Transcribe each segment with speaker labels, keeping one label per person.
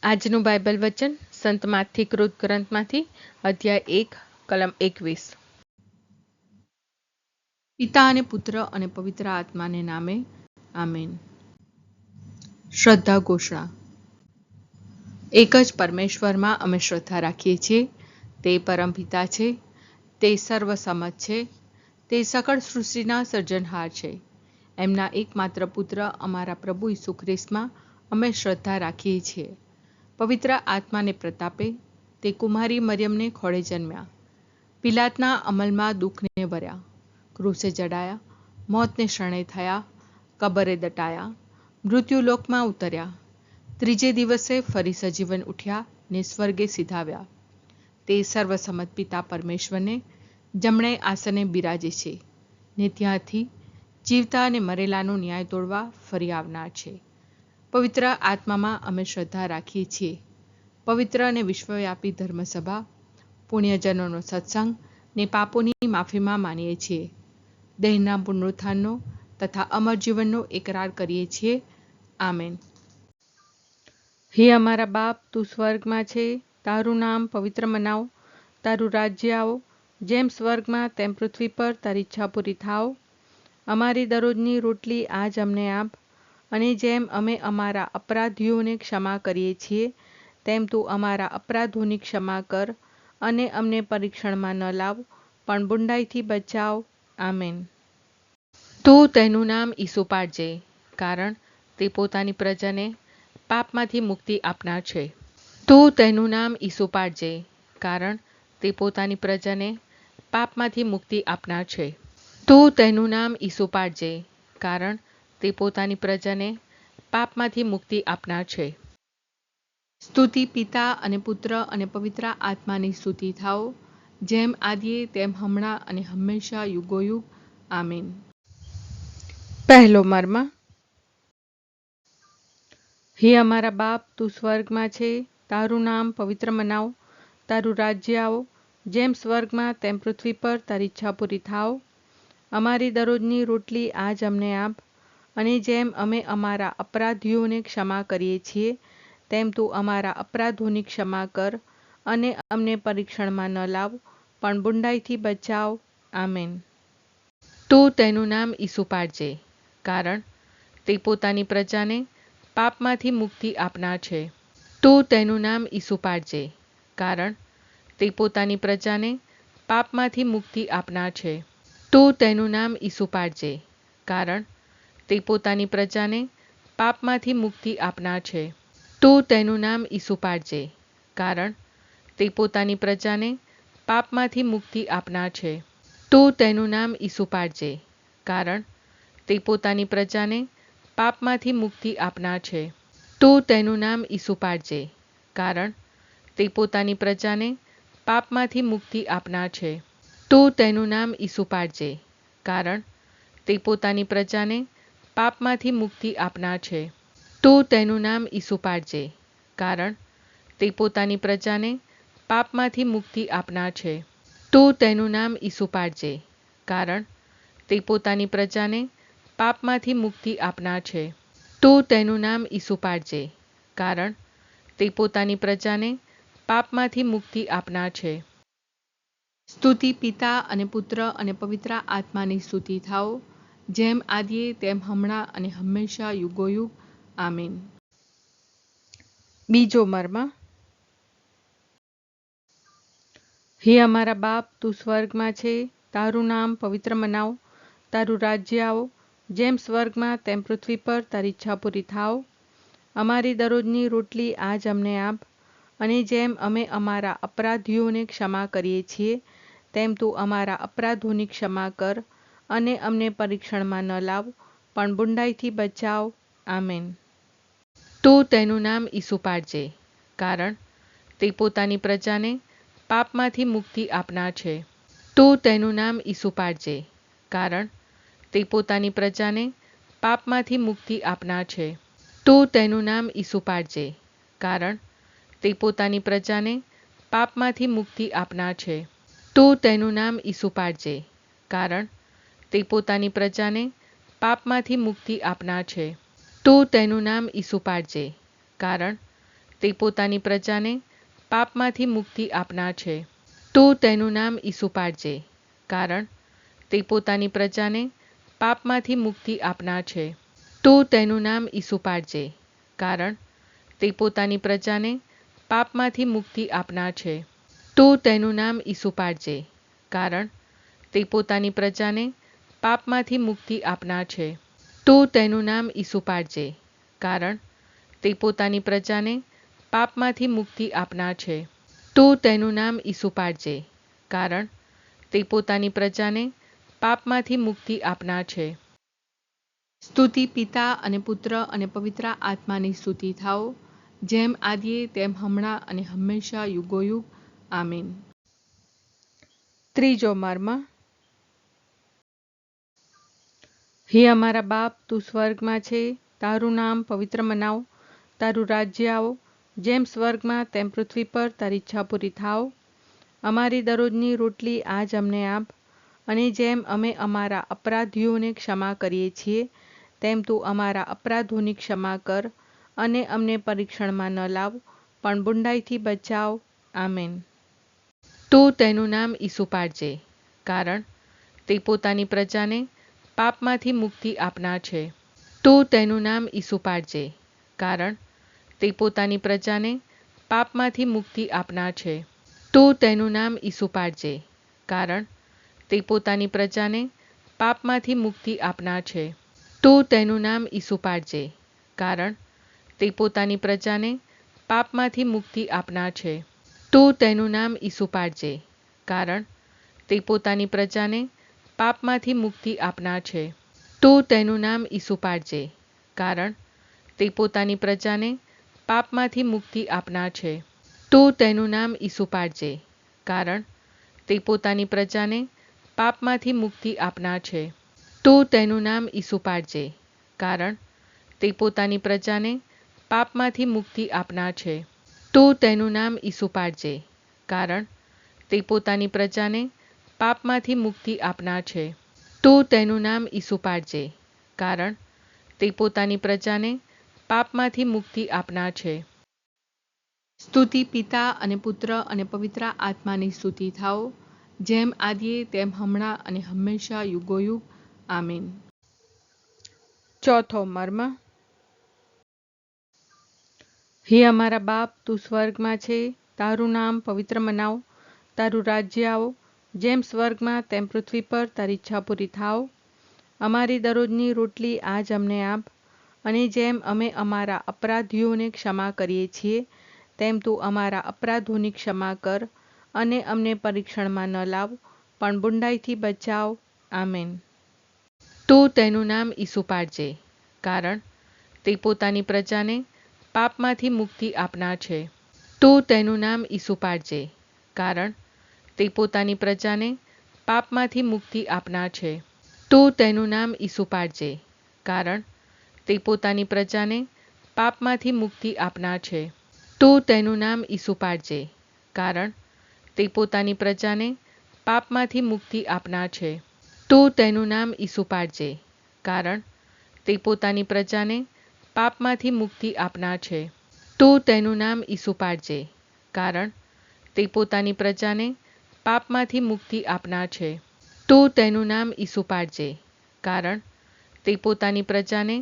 Speaker 1: આજનું બાઇબલ વચન સંત માથી કૃત ગ્રંથમાંથી અધ્યાય 1 કલમ 21। પિતા અને પુત્ર અને પવિત્ર આત્માને નામે આમેન। શ્રદ્ધા ઘોષણા। એક જ પરમેશ્વરમાં અમે શ્રદ્ધા રાખીએ છીએ। તે પરમપિતા છે, તે સર્વસમત છે, તે સકળ સૃષ્ટિના સર્જનહાર છે। એમના એકમાત્ર પુત્ર અમારા પ્રભુ ઈસુ ખ્રિસ્તમાં અમે શ્રદ્ધા રાખીએ છીએ। પવિત્ર આત્માને પ્રતાપે તે કુમારી મરિયમને ખોળે જન્મ્યા, પિલાતના અમલમાં દુઃખને ભર્યા, ક્રૂસે જડાયા, મોતને શરણે થયા, કબરે દટાયા, મૃત્યુલોકમાં ઉતર્યા, ત્રીજે દિવસે ફરી સજીવન ઉઠ્યા ને સ્વર્ગે સિધાવ્યા। તે સર્વસમત પિતા પરમેશ્વરને જમણે આસને બિરાજે છે ને ત્યાંથી જીવતા અને મરેલાનો ન્યાય તોડવા ફરી આવનાર છે। પવિત્ર આત્મામાં અમે શ્રદ્ધા રાખીએ છીએ। પવિત્ર અને વિશ્વવ્યાપી ધર્મસભા, પુણ્યજનોનો સત્સંગ ને પાપોની માફીમાં માનીએ છીએ। દેહના પુનરુત્થાનનો તથા અમર જીવનનો એકરાર કરીએ છીએ। આમેન। હે અમારા બાપ, તું સ્વર્ગમાં છે, તારું નામ પવિત્ર મનાવ, તારું રાજ્ય આવો, જેમ સ્વર્ગમાં તેમ પૃથ્વી પર તારી ઈચ્છા પૂરી થાવ। અમારી દરરોજની રોટલી આજ અમને આપ, અને જેમ અમે અમારા અપરાધીઓને ક્ષમા કરીએ છીએ તેમ તું અમારા અપરાધોની ક્ષમા કર, અને અમને પરીક્ષણમાં ન લાવ પણ બુંડાઈથી બચાવ। આમેન। તું તેનું નામ ઈસુ પાડજે, કારણ તે પોતાની પ્રજાને પાપમાંથી મુક્તિ આપનાર છે। તું તેનું નામ ઈસુ પાડજે, કારણ તે પોતાની પ્રજાને પાપમાંથી મુક્તિ આપનાર છે। તું તેનું નામ ઈસુ પાડજે, કારણ તે પોતાની પ્રજાને પાપમાંથી મુક્તિ આપનાર છે। સ્તુતિ પિતા અને પુત્ર અને પવિત્ર આત્માની સ્તુતિ થાઓ, જેમ આદિએ તેમ હમણાં અને હંમેશા યુગોયુગ। આમીન। પહેલો મર્મ। હે અમારા બાપ, તું સ્વર્ગમાં છે, તારું નામ પવિત્ર મનાવ, તારું રાજ્ય આવો, જેમ સ્વર્ગમાં તેમ પૃથ્વી પર તારી ઈચ્છા પૂરી થાવ। અમારી દરરોજની રોટલી આજ અમને આપ, અને જેમ અમે અમારા અપરાધીઓને ક્ષમા કરીએ છીએ તેમ તું અમારા અપરાધોની ક્ષમા કર, અને અમને પરીક્ષણમાં ન લાવ પણ બુંડાઈથી બચાવ। આમેન। તું તેનું નામ ઈસુ પાડજે, કારણ તે પોતાની પ્રજાને પાપમાંથી મુક્તિ આપનાર છે। તું તેનું નામ ઈસુ પાડજે, કારણ તે પોતાની પ્રજાને પાપમાંથી મુક્તિ આપનાર છે। તું તેનું નામ ઈસુ પાડજે, કારણ તે પોતાની પ્રજાને પાપમાંથી મુક્તિ આપનાર છે। તું તેનું નામ ઈસુ પાડજે, કારણ તે પોતાની પ્રજાને પાપમાંથી મુક્તિ આપનાર છે। તું તેનું નામ ઈસુ પાડજે, કારણ તે પોતાની પ્રજાને પાપમાંથી મુક્તિ આપનાર છે। તું તેનું નામ ઈસુ પાડજે, કારણ તે પોતાની પ્રજાને પાપમાંથી મુક્તિ આપનાર છે। તું તેનું નામ ઈસુ પાડજે, કારણ તે પોતાની પ્રજાને પાપમાંથી મુક્તિ આપનાર છે। તું તેનું નામ ઈસુ પાડજે, કારણ તે પોતાની પ્રજાને પાપમાંથી મુક્તિ આપનાર છે। તું તેનું નામ ઈસુ પાડજે, કારણ તે પોતાની પ્રજાને પાપમાંથી મુક્તિ આપનાર છે। તું તેનું નામ ઈસુ પાડજે, કારણ તે પોતાની પ્રજાને પાપમાંથી મુક્તિ આપનાર છે। સ્તુતિ પિતા અને પુત્ર અને પવિત્ર આત્માની સ્તુતિ થાઓ, જેમ આદિએ તેમ હમણાં અને હંમેશા યુગોયુગ। આમીન। બીજો મર્મ। હે અમારા બાપ, તું સ્વર્ગમાં છે, તારું નામ પવિત્ર મનાવ, તારું રાજ્ય આવો, જેમ સ્વર્ગમાં તેમ પૃથ્વી પર તારી ઈચ્છા પૂરી થાવ। અમારી દરરોજની રોટલી આજ અમને આપ, અને જેમ અમે અમારા અપરાધીઓને ક્ષમા કરીએ છીએ તેમ તું અમારા અપરાધોની ક્ષમા કર, અને અમને પરીક્ષણમાં ન લાવ પણ બુંડાઈથી બચાવ। આમેન। તું તેનું નામ ઈસુ પાડજે, કારણ તે પોતાની પ્રજાને પાપમાંથી મુક્તિ આપનાર છે। તું તેનું નામ ઈસુ પાડજે, કારણ તે પોતાની પ્રજાને પાપમાંથી મુક્તિ આપનાર છે। તું તેનું નામ ઈસુ પાડજે, કારણ તે પોતાની પ્રજાને પાપમાંથી મુક્તિ આપનાર છે। તું તેનું નામ ઈસુ પાડજે, કારણ તે પોતાની પ્રજાને પાપમાંથી મુક્તિ આપનાર છે। તું તેનું નામ ઈસુ પાડજે, કારણ તે પોતાની પ્રજાને પાપમાંથી મુક્તિ આપનાર છે. તું તેનું નામ ઈસુ પાડજે, કારણ તે પોતાની પ્રજાને પાપમાંથી મુક્તિ આપનાર છે. તું તેનું નામ ઈસુ પાડજે, કારણ તે પોતાની પ્રજાને પાપમાંથી મુક્તિ આપનાર છે. તું તેનું નામ ઈસુ પાડજે, કારણ તે પોતાની પ્રજાને પાપમાંથી મુક્તિ આપનાર છે. તું તેનું નામ ઈસુ પાડજે, કારણ તે પોતાની પ્રજાને પાપમાંથી મુક્તિ આપનાર છે. તું તેનું નામ ઈસુ પાડજે, કારણ તે પોતાની પ્રજાને પાપમાંથી મુક્તિ આપનાર છે. સ્તુતિ પિતા અને પુત્ર અને પવિત્ર આત્માની સ્તુતિ થાઓ, જેમ આદિએ તેમ હમણાં અને હંમેશા યુગોયુગ. આમીન. ત્રીજો મર્મ. હે અમારા બાપ, તું સ્વર્ગમાં છે, તારું નામ પવિત્ર મનાવ, તારું રાજ્ય આવો, જેમ સ્વર્ગમાં તેમ પૃથ્વી પર તારી ઈચ્છા પૂરી થાવ. અમારી દરરોજની રોટલી આજ અમને આપ, અને જેમ અમે અમારા અપરાધીઓને ક્ષમા કરીએ છીએ, તેમ તું અમારા અપરાધોની ક્ષમા કર, અને અમને પરીક્ષણમાં ન લાવ, પણ બુંડાઈથી બચાવ. આમેન. તું તેનું નામ ઈસુ પાડજે, કારણ તે પોતાની પ્રજાને પાપમાંથી મુક્તિ આપનાર છે. તું તેનું નામ ઈસુ પાડજે, કારણ તે પોતાની પ્રજાને પાપમાંથી મુક્તિ આપનાર છે. તું તેનું નામ ઈસુ પાડજે, કારણ તે પોતાની પ્રજાને પાપમાંથી મુક્તિ આપનાર છે. તું તેનું નામ ઈસુ પાડજે, કારણ તે પોતાની પ્રજાને પાપમાંથી મુક્તિ આપનાર છે. તું તેનું નામ ઈસુ પાડજે, કારણ તે પોતાની પ્રજાને પાપમાંથી મુક્તિ આપનાર છે. તું તેનું નામ ઈસુ પાડજે, કારણ તે પોતાની પ્રજાને પાપમાંથી મુક્તિ આપનાર છે. તું તેનું નામ ઈસુ પાડજે, કારણ તે પોતાની પ્રજાને પાપમાંથી મુક્તિ આપનાર છે. તું તેનું નામ ઈસુ પાડજે, કારણ તે પોતાની પ્રજાને પાપમાંથી મુક્તિ આપનાર છે. તું તેનું નામ ઈસુ પાડજે, કારણ તે પોતાની પ્રજાને પાપમાંથી મુક્તિ આપનાર છે. તું તેનું નામ ઈસુ પાડજે, કારણ તે પોતાની પ્રજાને પાપમાંથી મુક્તિ આપનાર છે. સ્તુતિ પિતા અને પુત્ર અને પવિત્ર આત્માની સ્તુતિ થાઓ, જેમ આદિએ તેમ હમણાં અને હંમેશા યુગોયુગ. આમીન. ચોથો મર્મ. હે અમારા બાપ, તું સ્વર્ગમાં છે, તારું નામ પવિત્ર મનાવ, તારું રાજ્ય આવો, જેમ સ્વર્ગમાં તેમ પૃથ્વી પર તારી ઈચ્છા પૂરી થાવ. અમારી દરરોજની રોટલી આજ અમને આપ, અને જેમ અમે અમારા અપરાધીઓને ક્ષમા કરીએ છીએ, તેમ તું અમારા અપરાધોની ક્ષમા કર, અને અમને પરીક્ષણમાં ન લાવ, પણ બુંડાઈથી બચાવ. આમેન. તું તેનું નામ ઈસુ પાડજે, કારણ તે પોતાની પ્રજાને પાપમાંથી મુક્તિ આપનાર છે. તું તેનું નામ ઈસુ પાડજે, કારણ તે પોતાની પ્રજાને પાપમાંથી મુક્તિ આપનાર છે. તું તેનું નામ ઈસુ પાડજે, કારણ તે પોતાની પ્રજાને પાપમાંથી મુક્તિ આપનાર છે. તું તેનું નામ ઈસુ પાડજે, કારણ તે પોતાની પ્રજાને પાપમાંથી મુક્તિ આપનાર છે. તું તેનું નામ ઈસુ પાડજે, કારણ તે પોતાની પ્રજાને પાપમાંથી મુક્તિ આપનાર છે. તું તેનું નામ ઈસુ પાડજે, કારણ તે પોતાની પ્રજાને પાપમાંથી મુક્તિ આપનાર છે. તું તેનું નામ ઈસુ પાડજે, કારણ તે પોતાની પ્રજાને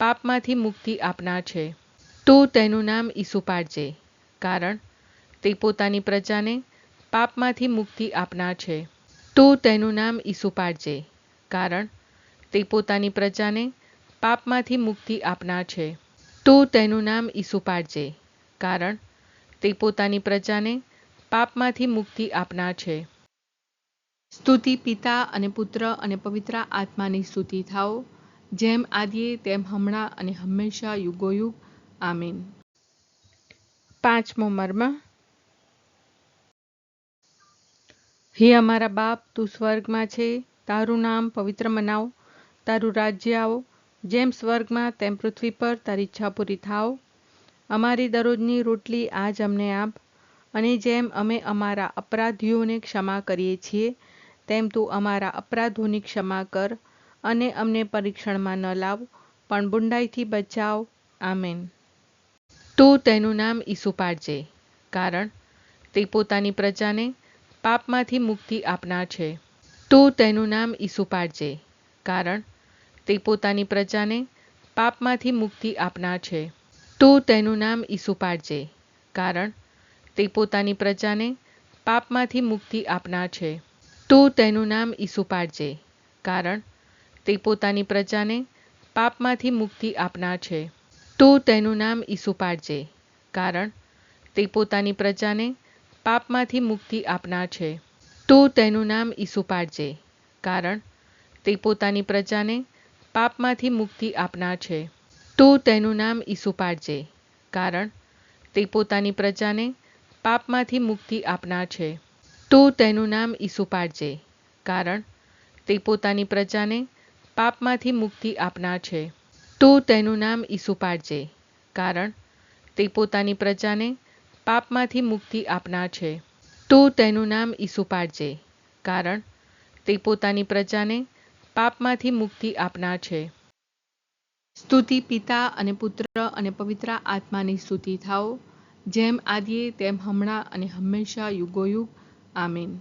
Speaker 1: પાપમાંથી મુક્તિ આપનાર છે. તું તેનું નામ ઈસુ પાડજે, કારણ તે પોતાની પ્રજાને પાપમાંથી મુક્તિ આપનાર છે. તું તેનું નામ ઈસુ પાડજે, કારણ તે પોતાની પ્રજાને પાપમાંથી મુક્તિ આપનાર છે. તું તેનું નામ ઈસુ પાડજે, કારણ તે પોતાની પ્રજાને પાપમાંથી મુક્તિ આપનાર છે. સ્તુતિ પિતા અને પુત્ર અને પવિત્ર આત્માની સ્તુતિ થાઓ, જેમ આદિએ તેમ હમણાં અને હંમેશા યુગોયુગ. આમીન. પાંચમો મર્મ. હે અમારા બાપ, તું સ્વર્ગમાં છે, તારું નામ પવિત્ર મનાવ, તારું રાજ્ય આવો, જેમ સ્વર્ગમાં તેમ પૃથ્વી પર તારી ઈચ્છા પૂરી થાવ. અમારી દરરોજની રોટલી આજ અમને આપ, અને જેમ અમે અમારા અપરાધીઓને ક્ષમા કરીએ છીએ, તેમ તું અમારા અપરાધોની ક્ષમા કર, અને અમને પરીક્ષણમાં ન લાવ, પણ બુંડાઈથી બચાવ. આમેન. તું તેનું નામ ઈસુ પાડજે, કારણ તે પોતાની પ્રજાને પાપમાંથી મુક્તિ આપનાર છે. તું તેનું નામ ઈસુ પાડજે, કારણ તે પોતાની પ્રજાને પાપમાંથી મુક્તિ આપનાર છે. તું તેનું નામ ઈસુ પાડજે, કારણ તે પોતાની પ્રજાને પાપમાંથી મુક્તિ આપનાર છે. તું તેનું નામ ઈસુ પાડજે, કારણ તે પોતાની પ્રજાને પાપમાંથી મુક્તિ આપનાર છે. તું તેનું નામ ઈસુ પાડજે, કારણ તે પોતાની પ્રજાને પાપમાંથી મુક્તિ આપનાર છે. તું તેનું નામ ઈસુ પાડજે, કારણ તે પોતાની પ્રજાને પાપમાંથી મુક્તિ આપનાર છે. તું તેનું નામ ઈસુ પાડજે, કારણ તે પોતાની પ્રજાને પાપમાંથી મુક્તિ આપનાર છે. તું તેનું નામ ઈસુ પાડજે, કારણ તે પોતાની પ્રજાને પાપમાંથી મુક્તિ આપનાર છે. તું તેનું નામ ઈસુ પાડજે, કારણ તે પોતાની પ્રજાને પાપમાંથી મુક્તિ આપનાર છે. તું તેનું નામ ઈસુ પાડજે, કારણ તે પોતાની પ્રજાને પાપમાંથી મુક્તિ આપનાર છે. સ્તુતિ પિતા અને પુત્ર અને પવિત્ર આત્માની સ્તુતિ થાઓ, જેમ આદિએ તેમ હમણાં અને હંમેશા યુગોયુગ. આમીન.